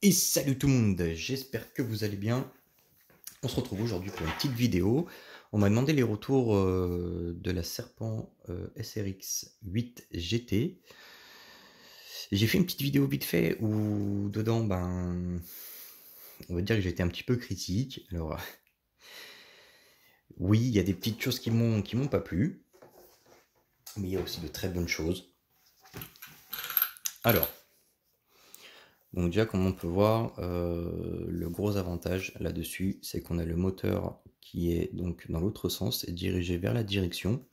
Et salut tout le monde, j'espère que vous allez bien. On se retrouve aujourd'hui pour une petite vidéo. On m'a demandé les retours de la Serpent SRX 8 GT. J'ai fait une petite vidéo vite fait où dedans, on va dire que j'étais un petit peu critique. Alors oui, il y a des petites choses qui m'ont pas plu, mais il y a aussi de très bonnes choses. Alors, donc déjà, comme on peut voir, le gros avantage là-dessus, c'est qu'on a le moteur qui est donc dans l'autre sens et dirigé vers la direction,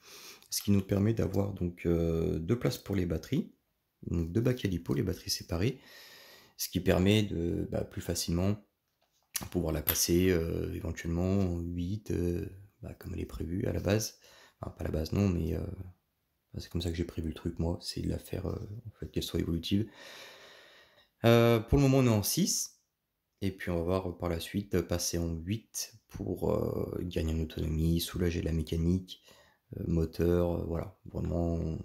ce qui nous permet d'avoir donc deux places pour les batteries, donc deux bacs à lipo, les batteries séparées, ce qui permet de plus facilement pouvoir la passer éventuellement en 8, comme elle est prévue à la base. Enfin, pas à la base non, mais c'est comme ça que j'ai prévu le truc moi, c'est de la faire en fait qu'elle soit évolutive. Pour le moment on est en 6, et puis on va voir par la suite passer en 8 pour gagner en autonomie, soulager la mécanique, moteur, voilà, vraiment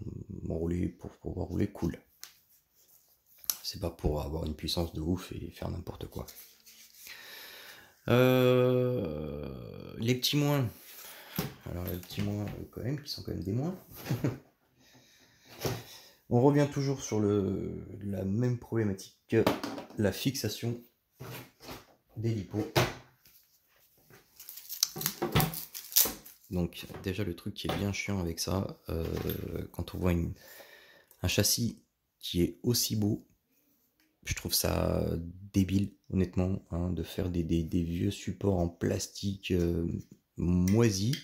rouler pour pouvoir rouler cool. C'est pas pour avoir une puissance de ouf et faire n'importe quoi. Les petits moins, alors les petits moins quand même, qui sont quand même des moins. On revient toujours sur la même problématique que la fixation des lipos. Donc déjà le truc qui est bien chiant avec ça, quand on voit un châssis qui est aussi beau, je trouve ça débile honnêtement, hein, de faire des vieux supports en plastique moisi.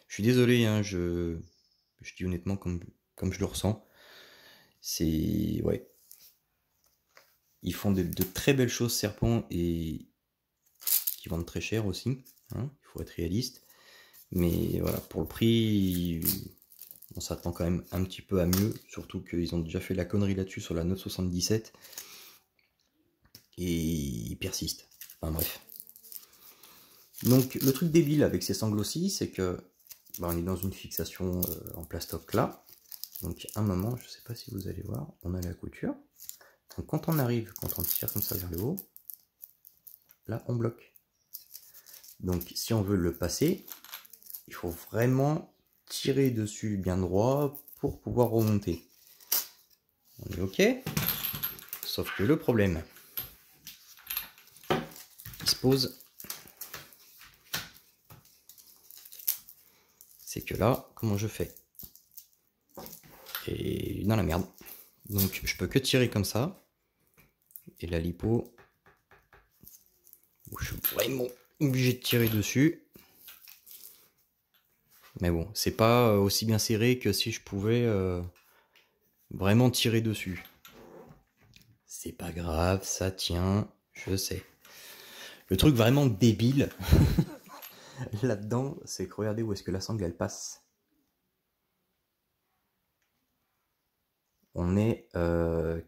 Je suis désolé, hein, je dis honnêtement comme je le ressens. C'est ouais. Ils font de très belles choses Serpent et qui vendent très cher aussi, hein, il faut être réaliste. Mais voilà, pour le prix, on s'attend quand même un petit peu à mieux, surtout qu'ils ont déjà fait la connerie là-dessus sur la 977 et ils persistent. Enfin bref. Donc le truc débile avec ces sangles-ci, c'est que on est dans une fixation en plastoc là. Donc à un moment, je sais pas si vous allez voir, on a la couture. Donc quand on arrive, quand on tire comme ça vers le haut, là on bloque. Donc si on veut le passer, il faut vraiment tirer dessus bien droit pour pouvoir remonter. On est ok, sauf que le problème qui se pose, c'est que là, comment je fais? Et dans la merde. Donc je peux que tirer comme ça. Et la lipo, je suis vraiment obligé de tirer dessus. Mais bon, c'est pas aussi bien serré que si je pouvais vraiment tirer dessus. C'est pas grave, ça tient, je sais. Le truc vraiment débile là-dedans, c'est que regardez où est-ce que la sangle elle passe. On est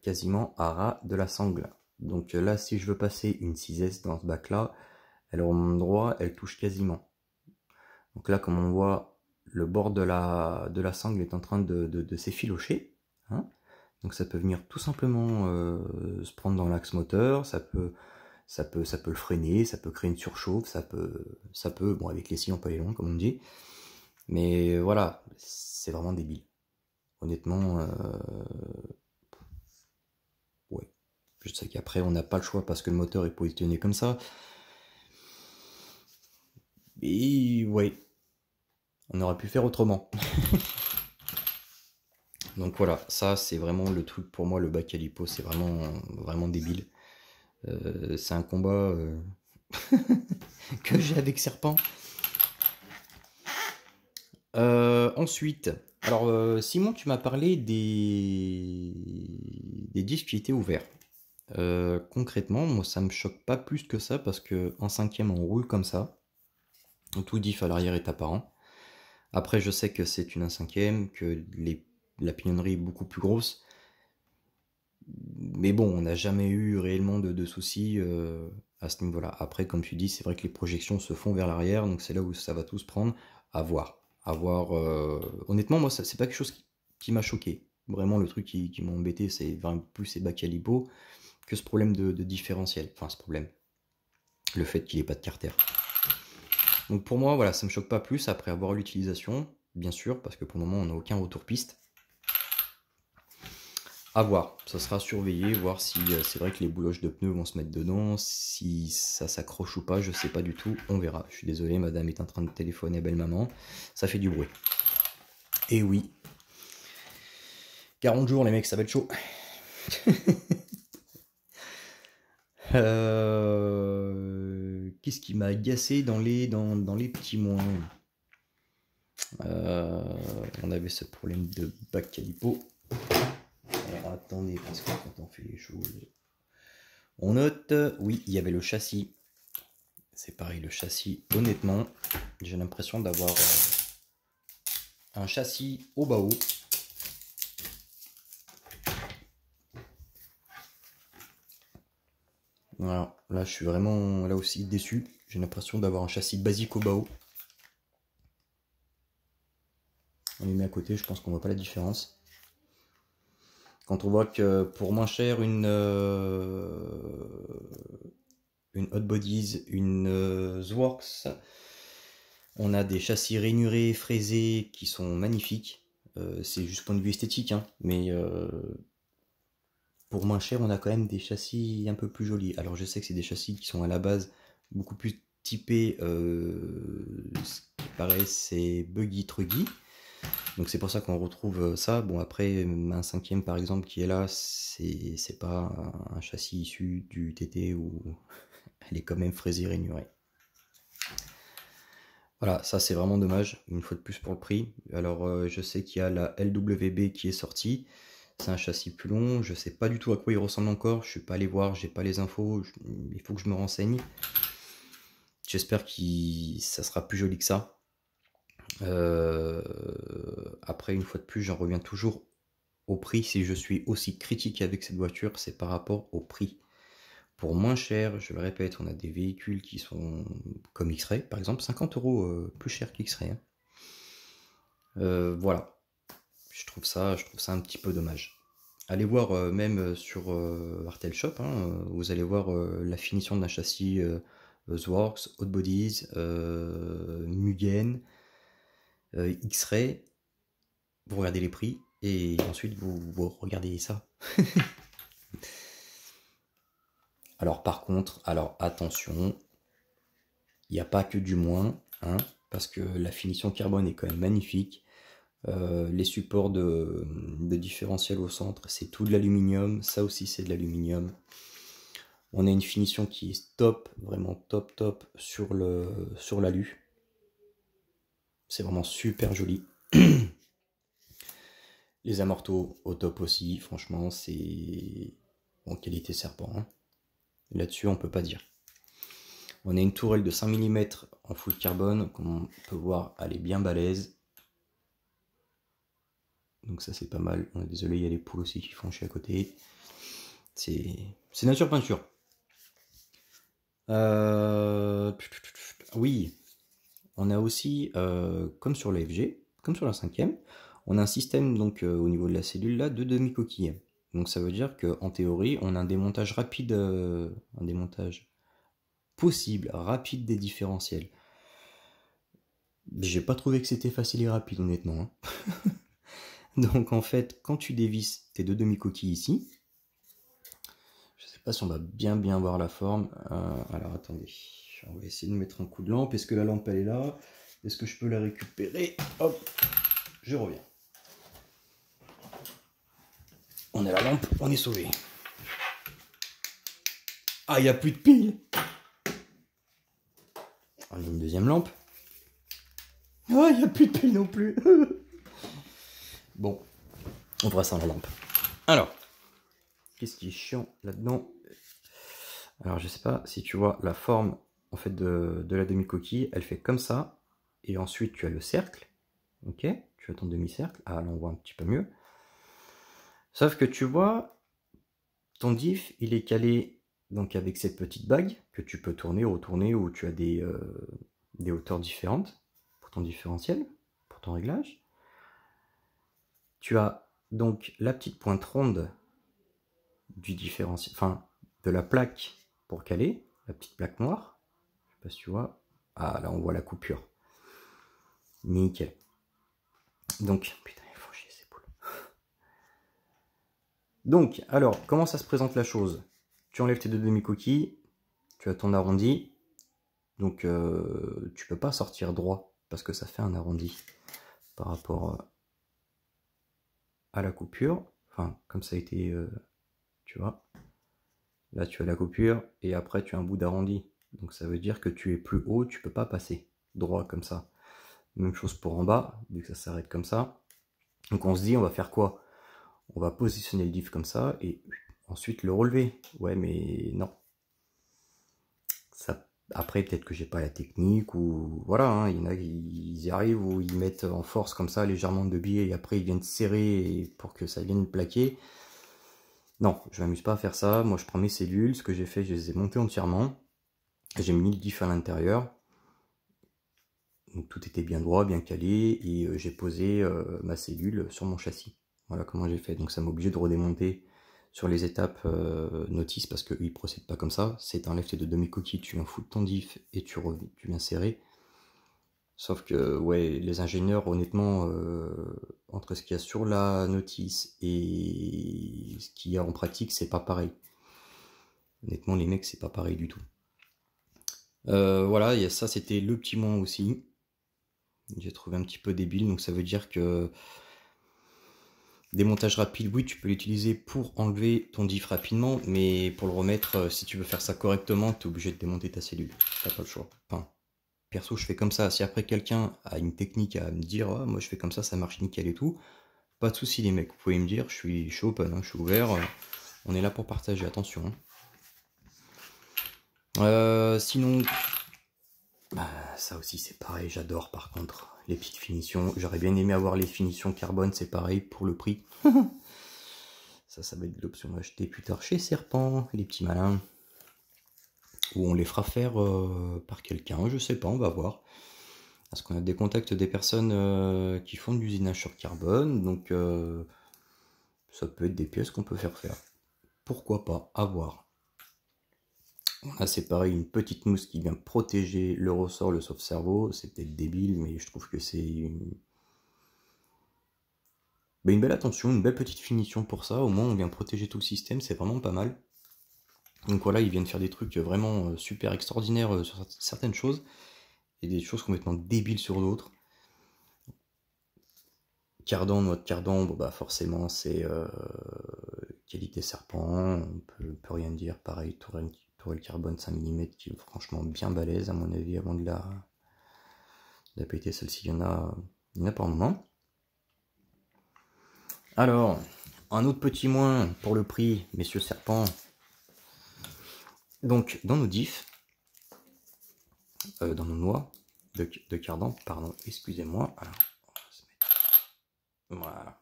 quasiment à ras de la sangle. Donc là, si je veux passer une 6S dans ce bac là, elle remonte droit, elle touche quasiment. Donc là, comme on voit, le bord de la sangle est en train de s'effilocher, hein. Donc ça peut venir tout simplement se prendre dans l'axe moteur, ça peut le freiner, ça peut créer une surchauffe, ça peut, bon avec les scies on peut aller loin comme on dit, mais voilà, c'est vraiment débile. Honnêtement, ouais. Je sais qu'après on n'a pas le choix parce que le moteur est positionné comme ça. Et ouais, on aurait pu faire autrement. Donc voilà, ça c'est vraiment le truc pour moi, le bac à lipo, c'est vraiment débile. C'est un combat que j'ai avec Serpent. Ensuite, alors Simon, tu m'as parlé des disques qui étaient ouverts. Concrètement, moi ça me choque pas plus que ça parce que en 5ème on roule comme ça. Tout diff à l'arrière est apparent. Après je sais que c'est une 1/5ème, que la pignonnerie est beaucoup plus grosse. Mais bon, on n'a jamais eu réellement de soucis à ce niveau-là. Après, comme tu dis, c'est vrai que les projections se font vers l'arrière, donc c'est là où ça va tout se prendre. À voir. Honnêtement, moi, c'est pas quelque chose qui m'a choqué. Vraiment, le truc qui m'a embêté, c'est plus ces bacs à lipo que ce problème de différentiel. Enfin, ce problème. Le fait qu'il n'ait pas de carter. Donc pour moi, voilà, ça me choque pas plus après avoir l'utilisation, bien sûr, parce que pour le moment, on n'a aucun retour piste. À voir, ça sera surveillé, voir si c'est vrai que les bouloches de pneus vont se mettre dedans, si ça s'accroche ou pas, je sais pas du tout, on verra. Je suis désolé, madame est en train de téléphoner à belle maman, ça fait du bruit. Et oui, 40 jours les mecs, ça va être chaud. Qu'est-ce qui m'a agacé dans les petits mois? On avait ce problème de bac calipo. Alors attendez, parce que quand on fait les choses, on note. Oui, il y avait le châssis. C'est pareil, le châssis, honnêtement, j'ai l'impression d'avoir un châssis au bas haut. Voilà, là je suis vraiment là aussi déçu. J'ai l'impression d'avoir un châssis basique au bas haut. On les met à côté, je pense qu'on voit pas la différence. Quand on voit que pour moins cher, une Hot Bodies, une Zworks, on a des châssis rainurés, fraisés, qui sont magnifiques. C'est juste point de vue esthétique, hein, mais pour moins cher, on a quand même des châssis un peu plus jolis. Alors je sais que c'est des châssis qui sont à la base beaucoup plus typés, ce qui paraît c'est buggy truggy. Donc c'est pour ça qu'on retrouve ça. Bon après, un 5e par exemple qui est là, c'est pas un châssis issu du TT où elle est quand même fraisée, rainurée. Voilà, ça c'est vraiment dommage, une fois de plus pour le prix. Alors je sais qu'il y a la LWB qui est sortie. C'est un châssis plus long, je sais pas du tout à quoi il ressemble encore, je suis pas allé voir, j'ai pas les infos, il faut que je me renseigne. J'espère que ça sera plus joli que ça. Après, une fois de plus, j'en reviens toujours au prix. Si je suis aussi critique avec cette voiture, c'est par rapport au prix. Pour moins cher, je le répète, on a des véhicules qui sont comme X-Ray, par exemple, 50 € plus cher qu'X-Ray. Voilà, je trouve ça un petit peu dommage. Allez voir même sur Artel Shop, hein, vous allez voir la finition d'un châssis Zworks, Hot Bodies, Mugen, X-Ray. Vous regardez les prix et ensuite vous regardez ça. Alors par contre, alors attention, il n'y a pas que du moins, hein, parce que la finition carbone est quand même magnifique. Les supports de différentiel au centre, c'est tout de l'aluminium, ça aussi c'est de l'aluminium. On a une finition qui est top, vraiment top sur l'alu. C'est vraiment super joli. Les amortos au top aussi, franchement c'est en qualité serpent. Hein. Là-dessus on peut pas dire. On a une tourelle de 5 mm en full carbone, comme on peut voir, elle est bien balèze. Donc ça c'est pas mal. Désolé, il y a les poules aussi qui font chier à côté. C'est nature peinture. Oui, on a aussi, comme sur la FG, comme sur la 5e, on a un système donc au niveau de la cellule là de demi-coquille. Donc ça veut dire qu'en théorie, on a un démontage rapide, un démontage possible, rapide des différentiels. J'ai pas trouvé que c'était facile et rapide honnêtement. Hein. Donc en fait, quand tu dévisses tes deux demi-coquilles ici, je sais pas si on va bien voir la forme. Alors attendez, on va essayer de mettre un coup de lampe. Est-ce que la lampe elle est là? Est-ce que je peux la récupérer? Hop, je reviens. On a la lampe, on est sauvé. Ah, il n'y a plus de pile. On a une deuxième lampe. Ah, il n'y a plus de pile non plus. Bon, on fera ça la lampe. Alors, qu'est-ce qui est chiant là-dedans? Alors, je sais pas si tu vois la forme en fait de la demi-coquille, elle fait comme ça. Et ensuite, tu as le cercle. Ok, tu as ton demi-cercle. Ah, là, on voit un petit peu mieux. Sauf que tu vois, ton diff, il est calé donc avec cette petite bague que tu peux tourner, retourner, où tu as des hauteurs différentes pour ton différentiel, pour ton réglage. Tu as donc la petite pointe ronde du différentiel, enfin de la plaque pour caler, la petite plaque noire. Je sais pas si tu vois. Ah, là, on voit la coupure. Nickel. Donc, putain, il faut chier ces poules. Donc, alors, comment ça se présente la chose? Tu enlèves tes deux demi-coquilles, tu as ton arrondi. Donc, tu peux pas sortir droit parce que ça fait un arrondi par rapport à la coupure. Enfin, comme ça a été, tu vois. Là, tu as la coupure et après, tu as un bout d'arrondi. Donc, ça veut dire que tu es plus haut, tu peux pas passer droit comme ça. Même chose pour en bas, vu que ça s'arrête comme ça. Donc, on se dit, on va faire quoi? On va positionner le diff comme ça et ensuite le relever. Ouais, mais non. Ça, après, peut-être que j'ai pas la technique ou voilà, hein, il y en a qui y arrivent ou ils mettent en force comme ça légèrement de biais et après ils viennent serrer pour que ça vienne plaquer. Non, je m'amuse pas à faire ça. Moi, je prends mes cellules. Ce que j'ai fait, je les ai montées entièrement. J'ai mis le diff à l'intérieur. Donc tout était bien droit, bien calé et j'ai posé ma cellule sur mon châssis. Voilà comment j'ai fait. Donc ça m'a obligé de redémonter sur les étapes notice parce qu'ils ne procèdent pas comme ça. C'est t'enlèves tes deux demi-coquilles, tu viens foutre ton diff et tu viens serrer. Sauf que ouais, les ingénieurs, honnêtement, entre ce qu'il y a sur la notice et ce qu'il y a en pratique, c'est pas pareil. Honnêtement, les mecs, c'est pas pareil du tout. Voilà, ça c'était le petit moins aussi. J'ai trouvé un petit peu débile, donc ça veut dire que démontage rapide, oui, tu peux l'utiliser pour enlever ton diff rapidement, mais pour le remettre, si tu veux faire ça correctement, tu es obligé de démonter ta cellule. T'as pas le choix. Enfin, perso, je fais comme ça. Si après quelqu'un a une technique à me dire, oh, moi je fais comme ça marche nickel et tout, pas de souci les mecs, vous pouvez me dire, je suis open, hein, je suis ouvert, on est là pour partager, attention. Sinon, bah, ça aussi c'est pareil, j'adore par contre les petites finitions. J'aurais bien aimé avoir les finitions carbone, c'est pareil pour le prix. Ça va être l'option à acheter plus tard chez Serpent, les petits malins. Ou on les fera faire par quelqu'un, je sais pas, on va voir. Parce qu'on a des contacts des personnes qui font de l'usinage sur carbone, donc ça peut être des pièces qu'on peut faire faire. Pourquoi pas, à voir. Là c'est pareil, une petite mousse qui vient protéger le ressort, le sauve-cerveau. C'est peut-être débile, mais je trouve que c'est une belle attention, une belle petite finition pour ça. Au moins on vient protéger tout le système, c'est vraiment pas mal. Donc voilà, ils viennent faire des trucs vraiment super extraordinaires sur certaines choses. Et des choses complètement débiles sur d'autres. Cardan, noix de cardan, bon bah forcément c'est qualité serpent, on peut rien dire. Pareil, tourelle carbone 5 mm qui est franchement bien balèze à mon avis avant de la péter. Celle-ci, il y en a pas un moment. Alors, un autre petit moins pour le prix, messieurs serpents. Donc, dans nos diffs, dans nos noix de cardan, pardon, excusez-moi. Alors, on va se mettre... Voilà.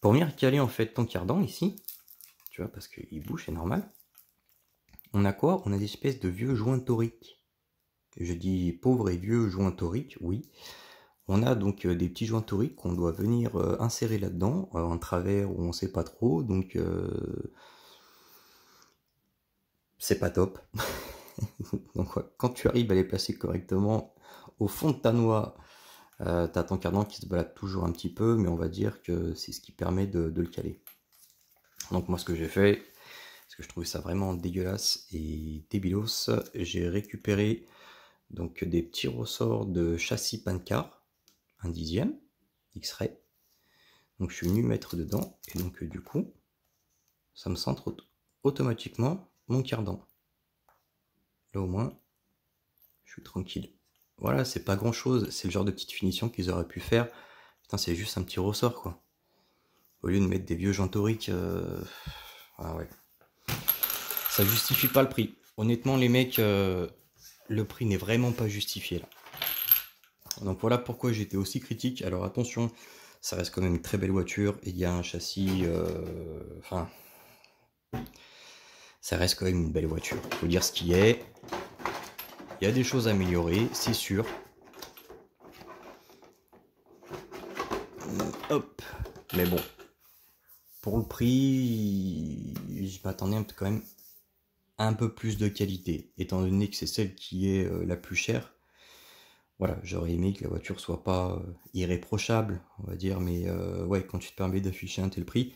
Pour venir caler en fait ton cardan ici, tu vois, parce qu'il bouge, c'est normal. On a quoi? On a des espèces de vieux joints toriques. Je dis pauvres et vieux joints toriques, oui. On a donc des petits joints toriques qu'on doit venir insérer là-dedans, en travers ou on sait pas trop, donc c'est pas top. Donc ouais, quand tu arrives à les placer correctement au fond de ta noix, t'as ton cardan qui se balade toujours un petit peu, mais on va dire que c'est ce qui permet de le caler. Donc moi ce que j'ai fait, parce que je trouvais ça vraiment dégueulasse et débilos, j'ai récupéré donc des petits ressorts de châssis Pancar, 1/10 X-Ray. Donc je suis venu mettre dedans et donc du coup ça me centre automatiquement mon cardan. Là au moins je suis tranquille. Voilà, c'est pas grand chose, c'est le genre de petite finition qu'ils auraient pu faire. Putain, c'est juste un petit ressort quoi. Au lieu de mettre des vieux joints toriques, ah ouais. Ça justifie pas le prix. Honnêtement les mecs, le prix n'est vraiment pas justifié là. Donc voilà pourquoi j'étais aussi critique. Alors attention, ça reste quand même une très belle voiture. Il y a un châssis, enfin, ça reste quand même une belle voiture. Faut dire ce qui est. Il y a des choses à améliorer, c'est sûr. Hop, mais bon, pour le prix, je m'attendais quand même un peu plus de qualité, étant donné que c'est celle qui est la plus chère. Voilà, j'aurais aimé que la voiture soit pas irréprochable, on va dire, mais ouais, quand tu te permets d'afficher un tel prix,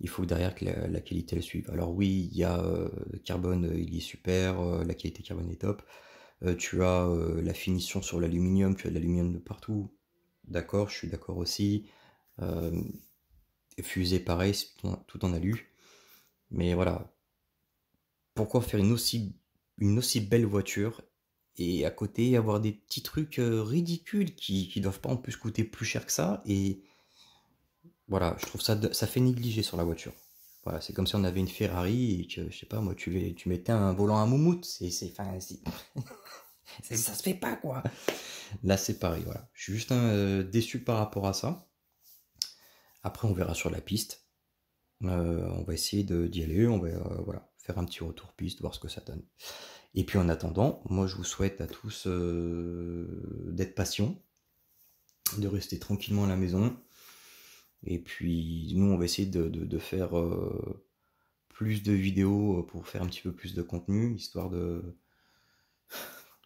il faut derrière que la qualité elle suive. Alors oui, il y a carbone, il est super, la qualité carbone est top. Tu as la finition sur l'aluminium, tu as de l'aluminium de partout. D'accord, je suis d'accord aussi. Fusée pareil, c'est tout en alu. Mais voilà, pourquoi faire une aussi belle voiture et à côté avoir des petits trucs ridicules qui doivent pas en plus coûter plus cher que ça. Et voilà, je trouve ça fait négliger sur la voiture. Voilà, c'est comme si on avait une Ferrari et que, je sais pas, moi, tu mettais un volant à moumoute. Ça se fait pas, quoi. Là, c'est pareil, voilà. Je suis juste déçu par rapport à ça. Après, on verra sur la piste. On va essayer d'y aller. On va voilà, faire un petit retour piste, voir ce que ça donne. Et puis en attendant, moi, je vous souhaite à tous d'être patients, de rester tranquillement à la maison. Et puis, nous, on va essayer de faire plus de vidéos pour faire un petit peu plus de contenu, histoire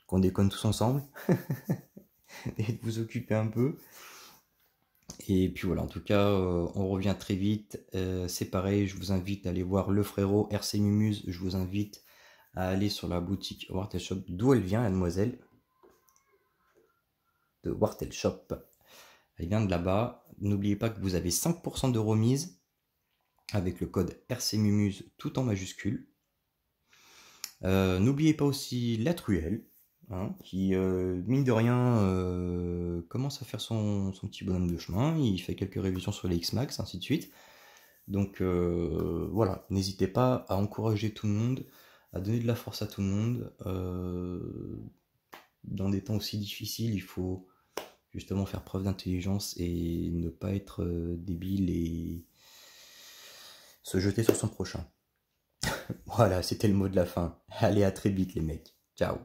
qu'on déconne tous ensemble et de vous occuper un peu. Et puis voilà, en tout cas, on revient très vite. C'est pareil, je vous invite à aller voir le frérot RC Mumuse. Je vous invite à aller sur la boutique Wartel Shop, d'où elle vient, la demoiselle de Wartel Shop. Elle vient de là-bas. N'oubliez pas que vous avez 5% de remise avec le code RC Mumuse tout en majuscule. N'oubliez pas aussi la truelle, hein, qui, mine de rien, commence à faire son petit bonhomme de chemin. Il fait quelques révisions sur les X-Max, ainsi de suite. Donc voilà, n'hésitez pas à encourager tout le monde, à donner de la force à tout le monde. Dans des temps aussi difficiles, il faut justement faire preuve d'intelligence et ne pas être débile et se jeter sur son prochain. Voilà, c'était le mot de la fin. Allez, à très vite les mecs. Ciao.